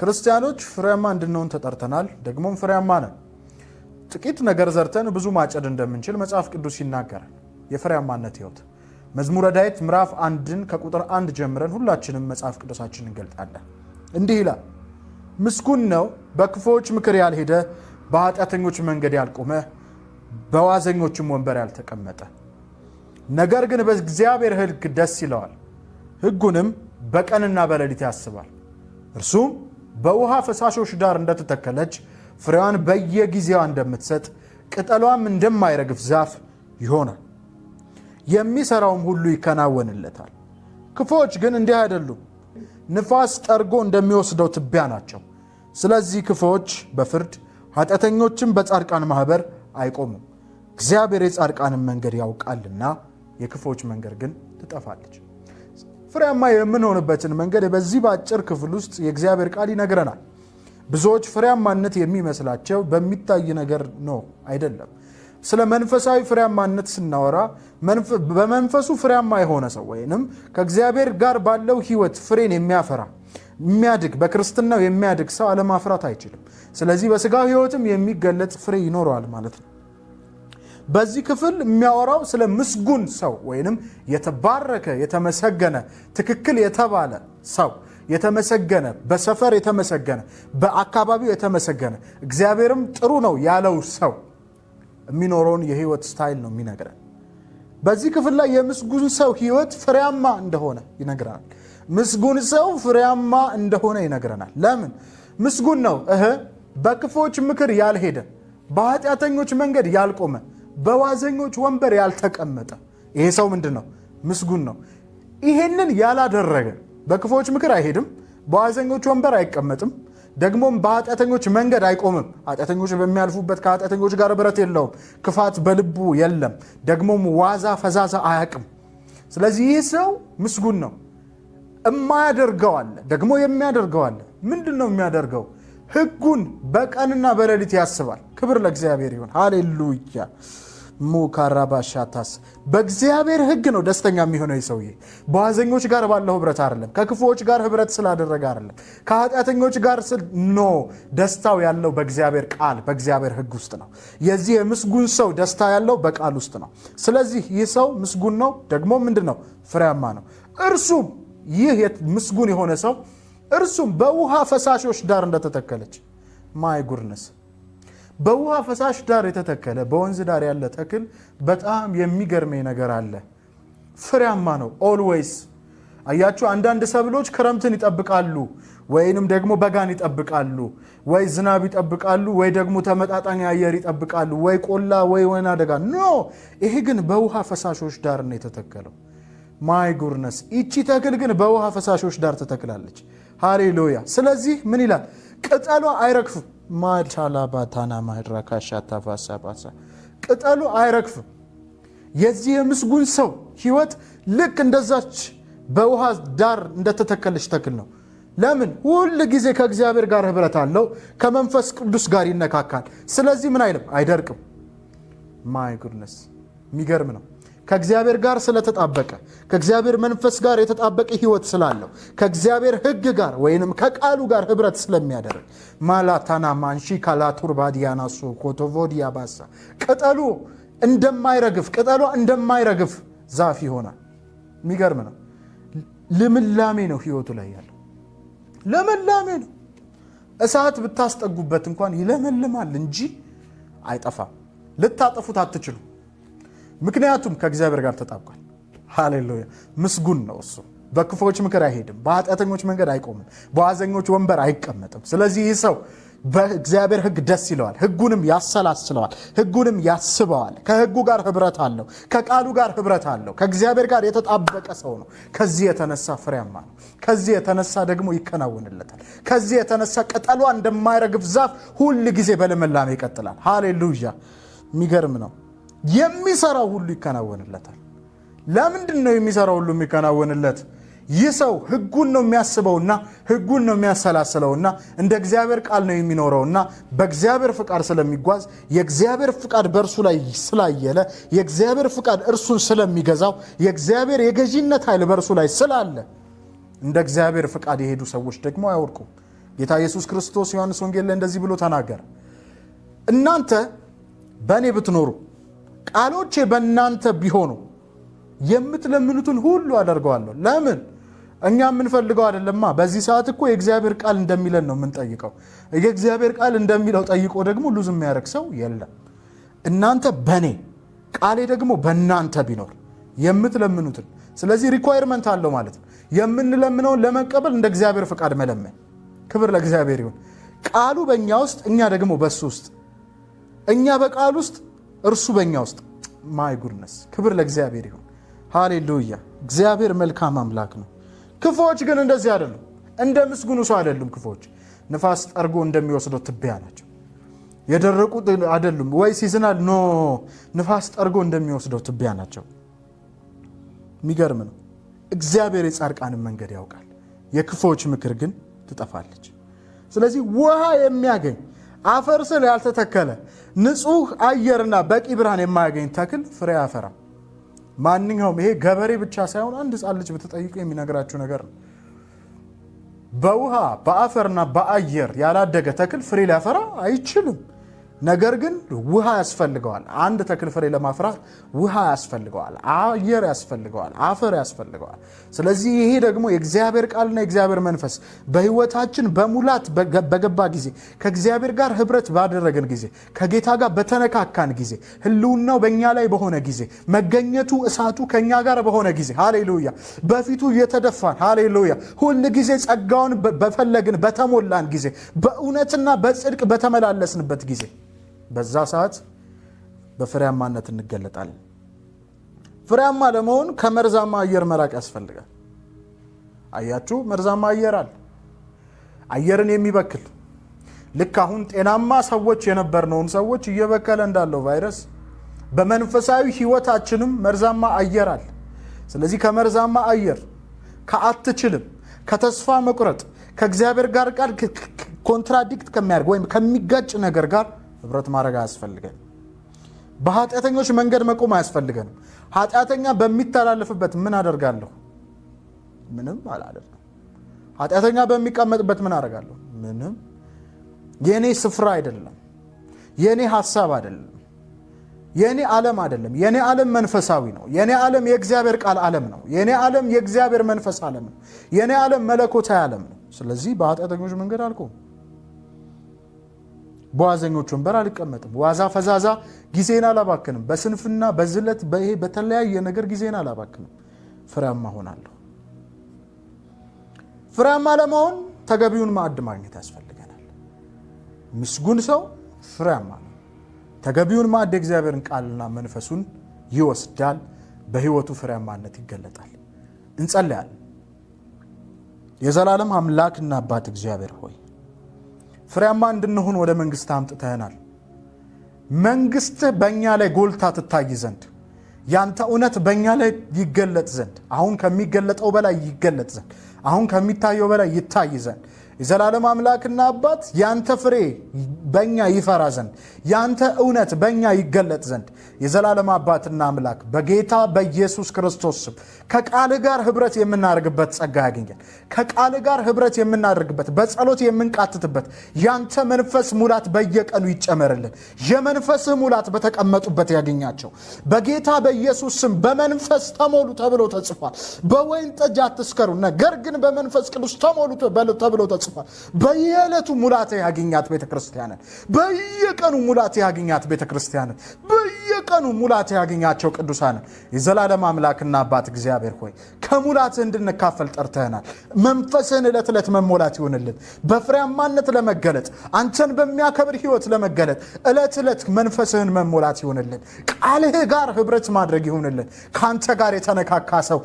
ክርስቲያኖች ፍሬያማ እንድንሆን ተጠርተናል። ደግሞም ፍሬያማ ነን። ጥቂት ነገር ዘርተን ብዙ ማጨድ እንደምንችል መጽሐፍ ቅዱስ ይናገራል። የፍሬያማነት ሕይወት መዝሙረ ዳዊት ምዕራፍ 1 ከቁጥር 1 ጀምረን ሁላችንም መጽሐፍ ቅዱሳችንን እንገልጣለን። እንዲህ ይላል፣ ምስጉን ነው በክፉዎች ምክር ያልሄደ፣ በኃጢአተኞች መንገድ ያልቆመ፣ በዋዘኞችም ወንበር ያልተቀመጠ፣ ነገር ግን በእግዚአብሔር ሕግ ደስ ይለዋል፣ ሕጉንም በቀንና በሌሊት ያስባል። እርሱም በውሃ ፈሳሾች ዳር እንደተተከለች ፍሬዋን በየጊዜዋ እንደምትሰጥ ቅጠሏም እንደማይረግፍ ዛፍ ይሆናል። የሚሰራውም ሁሉ ይከናወንለታል። ክፉዎች ግን እንዲህ አይደሉም፣ ንፋስ ጠርጎ እንደሚወስደው ትቢያ ናቸው። ስለዚህ ክፉዎች በፍርድ ኃጢአተኞችም በጻድቃን ማኅበር አይቆሙም። እግዚአብሔር የጻድቃንን መንገድ ያውቃልና የክፉዎች መንገድ ግን ትጠፋለች። ፍሬያማ የምንሆንበትን መንገድ በዚህ በአጭር ክፍል ውስጥ የእግዚአብሔር ቃል ይነግረናል። ብዙዎች ፍሬያማነት የሚመስላቸው በሚታይ ነገር ነው፣ አይደለም። ስለ መንፈሳዊ ፍሬያማነት ስናወራ በመንፈሱ ፍሬያማ የሆነ ሰው ወይንም ከእግዚአብሔር ጋር ባለው ሕይወት ፍሬን የሚያፈራ የሚያድግ በክርስትናው የሚያድግ ሰው አለማፍራት አይችልም። ስለዚህ በስጋው ሕይወትም የሚገለጥ ፍሬ ይኖረዋል ማለት ነው። በዚህ ክፍል የሚያወራው ስለ ምስጉን ሰው ወይንም የተባረከ የተመሰገነ ትክክል የተባለ ሰው የተመሰገነ በሰፈር የተመሰገነ በአካባቢው የተመሰገነ እግዚአብሔርም ጥሩ ነው ያለው ሰው የሚኖረውን የህይወት ስታይል ነው የሚነግረን። በዚህ ክፍል ላይ የምስጉን ሰው ህይወት ፍሬያማ እንደሆነ ይነግረናል። ምስጉን ሰው ፍሬያማ እንደሆነ ይነግረናል። ለምን? ምስጉን ነው በክፉዎች ምክር ያልሄደ፣ በኃጢአተኞች መንገድ ያልቆመ፣ በዋዘኞች ወንበር ያልተቀመጠ። ይሄ ሰው ምንድን ነው? ምስጉን ነው። ይሄንን ያላደረገ በክፉዎች ምክር አይሄድም፣ በዋዘኞች ወንበር አይቀመጥም፣ ደግሞም በኃጢአተኞች መንገድ አይቆምም። ኃጢአተኞች በሚያልፉበት ከኃጢአተኞች ጋር ብረት የለውም፣ ክፋት በልቡ የለም፣ ደግሞም ዋዛ ፈዛዛ አያቅም። ስለዚህ ይህ ሰው ምስጉን ነው። እማያደርገው አለ፣ ደግሞ የሚያደርገው አለ። ምንድን ነው የሚያደርገው? ሕጉን በቀንና በሌሊት ያስባል። ክብር ለእግዚአብሔር ይሁን። ሃሌሉያ። ሙካራባሻታስ በእግዚአብሔር ሕግ ነው ደስተኛ የሚሆነው ሰውዬ። በዋዘኞች ጋር ባለው ህብረት አይደለም፣ ከክፉዎች ጋር ህብረት ስላደረገ አይደለም፣ ከኃጢአተኞች ጋር ደስታው ያለው በእግዚአብሔር ቃል በእግዚአብሔር ሕግ ውስጥ ነው። የዚህ የምስጉን ሰው ደስታ ያለው በቃል ውስጥ ነው። ስለዚህ ይህ ሰው ምስጉን ነው፣ ደግሞ ምንድን ነው? ፍሬያማ ነው። እርሱም ይህ ምስጉን የሆነ ሰው እርሱም በውሃ ፈሳሾች ዳር እንደተተከለች። ማይ ጉድነስ! በውሃ ፈሳሽ ዳር የተተከለ በወንዝ ዳር ያለ ተክል በጣም የሚገርመኝ ነገር አለ። ፍሬያማ ነው ኦልዌይስ። አያችሁ፣ አንዳንድ ሰብሎች ክረምትን ይጠብቃሉ፣ ወይንም ደግሞ በጋን ይጠብቃሉ፣ ወይ ዝናብ ይጠብቃሉ፣ ወይ ደግሞ ተመጣጣኝ አየር ይጠብቃሉ፣ ወይ ቆላ ወይ ወይና ደጋ። ኖ፣ ይሄ ግን በውሃ ፈሳሾች ዳር ነው የተተከለው። ማይ ጉድነስ! ይቺ ተክል ግን በውሃ ፈሳሾች ዳር ተተክላለች። ሃሌሉያ። ስለዚህ ምን ይላል? ቅጠሏ አይረግፍም። ማቻላባታና ማድራካሻታፋሳባሳ ቅጠሉ አይረግፍም። የዚህ የምስጉን ሰው ህይወት ልክ እንደዛች በውሃ ዳር እንደተተከለች ተክል ነው። ለምን? ሁል ጊዜ ከእግዚአብሔር ጋር ህብረት አለው፣ ከመንፈስ ቅዱስ ጋር ይነካካል። ስለዚህ ምን አይልም? አይደርቅም። ማይ ጉድነስ! የሚገርም ነው። ከእግዚአብሔር ጋር ስለተጣበቀ ከእግዚአብሔር መንፈስ ጋር የተጣበቀ ህይወት ስላለው ከእግዚአብሔር ሕግ ጋር ወይንም ከቃሉ ጋር ህብረት ስለሚያደርግ ማላታና ማንሺ ካላቱርባዲያናሱ ኮቶቮዲያ ባሳ ቅጠሏ እንደማይረግፍ ዛፍ ይሆናል። የሚገርም ነው። ልምላሜ ነው ህይወቱ ላይ ያለው፣ ልምላሜ ነው። እሳት ብታስጠጉበት እንኳን ይለመልማል እንጂ አይጠፋም። ልታጠፉት አትችሉ። ምክንያቱም ከእግዚአብሔር ጋር ተጣብቋል። ሃሌሉያ። ምስጉን ነው እሱ። በክፉዎች ምክር አይሄድም፣ በኃጢአተኞች መንገድ አይቆምም፣ በዋዘኞች ወንበር አይቀመጥም። ስለዚህ ይህ ሰው በእግዚአብሔር ሕግ ደስ ይለዋል፣ ሕጉንም ያሰላስለዋል፣ ሕጉንም ያስበዋል። ከሕጉ ጋር ህብረት አለው፣ ከቃሉ ጋር ህብረት አለው፣ ከእግዚአብሔር ጋር የተጣበቀ ሰው ነው። ከዚህ የተነሳ ፍሬያማ ነው። ከዚህ የተነሳ ደግሞ ይከናወንለታል። ከዚህ የተነሳ ቅጠሏ እንደማይረግፍ ዛፍ ሁል ጊዜ በልምላሜ ይቀጥላል። ሃሌሉያ። የሚገርም ነው። የሚሰራው ሁሉ ይከናወንለታል። ለምንድን ነው የሚሰራው ሁሉ የሚከናወንለት? ይህ ሰው ሕጉን ነው የሚያስበውና ሕጉን ነው የሚያሰላስለውና እንደ እግዚአብሔር ቃል ነው የሚኖረውና በእግዚአብሔር ፍቃድ ስለሚጓዝ የእግዚአብሔር ፍቃድ በእርሱ ላይ ስላየለ የእግዚአብሔር ፍቃድ እርሱን ስለሚገዛው የእግዚአብሔር የገዢነት ኃይል በእርሱ ላይ ስላለ እንደ እግዚአብሔር ፍቃድ የሄዱ ሰዎች ደግሞ አይወድቁም። ጌታ ኢየሱስ ክርስቶስ ዮሐንስ ወንጌል ላይ እንደዚህ ብሎ ተናገረ። እናንተ በእኔ ብትኖሩ ቃሎቼ በእናንተ ቢሆኑ የምትለምኑትን ሁሉ አደርገዋለሁ። ለምን? እኛ የምንፈልገው አይደለማ። በዚህ ሰዓት እኮ የእግዚአብሔር ቃል እንደሚለን ነው የምንጠይቀው። የእግዚአብሔር ቃል እንደሚለው ጠይቆ ደግሞ ሉዝ የሚያደርግ ሰው የለም። እናንተ በእኔ ቃሌ ደግሞ በእናንተ ቢኖር የምትለምኑትን። ስለዚህ ሪኳየርመንት አለው ማለት ነው። የምንለምነውን ለመቀበል እንደ እግዚአብሔር ፈቃድ መለመን። ክብር ለእግዚአብሔር ይሁን። ቃሉ በእኛ ውስጥ፣ እኛ ደግሞ በሱ ውስጥ፣ እኛ በቃል ውስጥ፣ እርሱ በእኛ ውስጥ። ማይ ጉድነስ! ክብር ለእግዚአብሔር ይሁን። ሃሌሉያ! እግዚአብሔር መልካም አምላክ ነው። ክፉዎች ግን እንደዚህ አይደሉም። እንደ ምስጉኑ ሰው አይደሉም። ክፉዎች ንፋስ ጠርጎ እንደሚወስደው ትቢያ ናቸው። የደረቁ አይደሉም። ወይ ሲዝናል ኖ ንፋስ ጠርጎ እንደሚወስደው ትቢያ ናቸው። የሚገርም ነው። እግዚአብሔር የጻድቃንን መንገድ ያውቃል፣ የክፉዎች ምክር ግን ትጠፋለች። ስለዚህ ውሃ የሚያገኝ አፈር ስር ያልተተከለ ንጹህ አየርና በቂ ብርሃን የማያገኝ ተክል ፍሬ አያፈራም። ማንኛውም ይሄ ገበሬ ብቻ ሳይሆን አንድ ሕፃን ልጅ ብትጠይቁ የሚነግራችሁ ነገር ነው። በውሃ በአፈርና በአየር ያላደገ ተክል ፍሬ ሊያፈራ አይችልም። ነገር ግን ውሃ ያስፈልገዋል። አንድ ተክል ፍሬ ለማፍራት ውሃ ያስፈልገዋል፣ አየር ያስፈልገዋል፣ አፈር ያስፈልገዋል። ስለዚህ ይሄ ደግሞ የእግዚአብሔር ቃልና የእግዚአብሔር መንፈስ በሕይወታችን በሙላት በገባ ጊዜ፣ ከእግዚአብሔር ጋር ህብረት ባደረግን ጊዜ፣ ከጌታ ጋር በተነካካን ጊዜ፣ ህልውናው በእኛ ላይ በሆነ ጊዜ፣ መገኘቱ እሳቱ ከእኛ ጋር በሆነ ጊዜ፣ ሃሌሉያ፣ በፊቱ የተደፋን፣ ሃሌሉያ፣ ሁል ጊዜ ጸጋውን በፈለግን በተሞላን ጊዜ፣ በእውነትና በጽድቅ በተመላለስንበት ጊዜ፣ በዛ ሰዓት በፍሬያማነት እንገለጣለን። ፍሬያማ ለመሆን ከመርዛማ አየር መራቅ ያስፈልጋል። አያችሁ፣ መርዛማ አየር አለ፣ አየርን የሚበክል ልክ አሁን ጤናማ ሰዎች የነበርነውን ሰዎች እየበከለ እንዳለው ቫይረስ በመንፈሳዊ ህይወታችንም መርዛማ አየር አለ። ስለዚህ ከመርዛማ አየር፣ ከአትችልም፣ ከተስፋ መቁረጥ፣ ከእግዚአብሔር ጋር ቃል ኮንትራዲክት ከሚያደርግ ወይም ከሚጋጭ ነገር ጋር ህብረት ማድረግ አያስፈልገን። በኃጢአተኞች መንገድ መቆም አያስፈልገንም። ኃጢአተኛ በሚተላለፍበት ምን አደርጋለሁ? ምንም አላደርግም። ኃጢአተኛ በሚቀመጥበት ምን አደርጋለሁ? ምንም። የኔ ስፍራ አይደለም፣ የኔ ሐሳብ አይደለም፣ የኔ ዓለም አይደለም። የኔ ዓለም መንፈሳዊ ነው። የኔ ዓለም የእግዚአብሔር ቃል ዓለም ነው። የኔ ዓለም የእግዚአብሔር መንፈስ ዓለም ነው። የኔ ዓለም መለኮታዊ ዓለም ነው። ስለዚህ በኃጢአተኞች መንገድ አልቆም፣ በዋዘኞች ወንበር አልቀመጥም። ዋዛ ፈዛዛ ጊዜን አላባክንም። በስንፍና በዝለት በተለያየ ነገር ጊዜን አላባክንም። ፍሬያማ ሆናለሁ። ፍሬያማ ለመሆን ተገቢውን ማዕድ ማግኘት ያስፈልገናል። ምስጉን ሰው ፍሬያማ ነው። ተገቢውን ማዕድ የእግዚአብሔርን ቃልና መንፈሱን ይወስዳል። በሕይወቱ ፍሬያማነት ይገለጣል። እንጸልያለን። የዘላለም አምላክና አባት እግዚአብሔር ሆይ ፍሬያማ እንድንሆን ወደ መንግሥት አምጥተናል። መንግሥትህ በእኛ ላይ ጎልታ ትታይ ዘንድ፣ ያንተ እውነት በእኛ ላይ ይገለጥ ዘንድ፣ አሁን ከሚገለጠው በላይ ይገለጥ ዘንድ፣ አሁን ከሚታየው በላይ ይታይ ዘንድ፣ የዘላለም አምላክና አባት ያንተ ፍሬ በእኛ ይፈራ ዘንድ፣ ያንተ እውነት በእኛ ይገለጥ ዘንድ የዘላለም አባትና አምላክ በጌታ በኢየሱስ ክርስቶስ ስም ከቃል ጋር ህብረት የምናደርግበት ጸጋ ያገኛል። ከቃል ጋር ህብረት የምናደርግበት፣ በጸሎት የምንቃትትበት ያንተ መንፈስ ሙላት በየቀኑ ይጨመርልን። የመንፈስህ ሙላት በተቀመጡበት ያገኛቸው። በጌታ በኢየሱስ ስም በመንፈስ ተሞሉ ተብሎ ተጽፏል። በወይን ጠጅ አትስከሩ፣ ነገር ግን በመንፈስ ቅዱስ ተሞሉ ተብሎ ተጽፏል። በየዕለቱ ሙላት ያገኛት ቤተክርስቲያንን፣ በየቀኑ ሙላት ያገኛት ቤተክርስቲያንን፣ በየቀኑ ሙላት ያገኛቸው ቅዱሳንን የዘላለም አምላክና አባት እግዚአብሔር ሆይ ከሙላት እንድንካፈል ጠርተናል። መንፈስህን ዕለት ዕለት መሞላት ይሆንልን። በፍሬያማነት ለመገለጥ፣ አንተን በሚያከብር ህይወት ለመገለጥ ዕለት ዕለት መንፈስህን መሞላት ይሆንልን። ቃልህ ጋር ህብረት ማድረግ ይሆንልን። ካንተ ጋር የተነካካ ሰው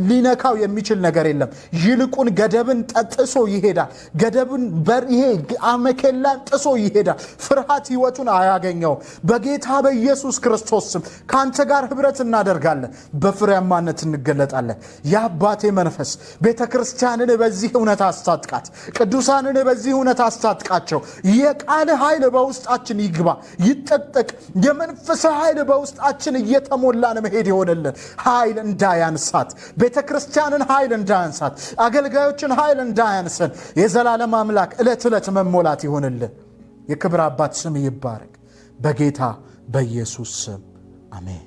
ሊነካው የሚችል ነገር የለም። ይልቁን ገደብን ጥሶ ይሄዳል። ገደብን ይሄ አመኬላን ጥሶ ይሄዳል። ፍርሃት ህይወቱን አያገኘውም። በጌታ በኢየሱስ ክርስቶስ ስም ካንተ ጋር ህብረት እናደርጋለን። በፍሬያማነት እንገለጣለን። የአባቴ መንፈስ ቤተ ክርስቲያንን በዚህ እውነት አስታጥቃት፣ ቅዱሳንን በዚህ እውነት አስታጥቃቸው። የቃል ኃይል በውስጣችን ይግባ ይጠጠቅ። የመንፈስ ኃይል በውስጣችን እየተሞላን መሄድ ይሆንልን። ኃይል እንዳያንሳት፣ ቤተ ክርስቲያንን ኃይል እንዳያንሳት፣ አገልጋዮችን ኃይል እንዳያንሰን የዘላለም አምላክ ዕለት ዕለት መሞላት ይሆንልን። የክብር አባት ስም ይባረክ። በጌታ በኢየሱስ ስም አሜን።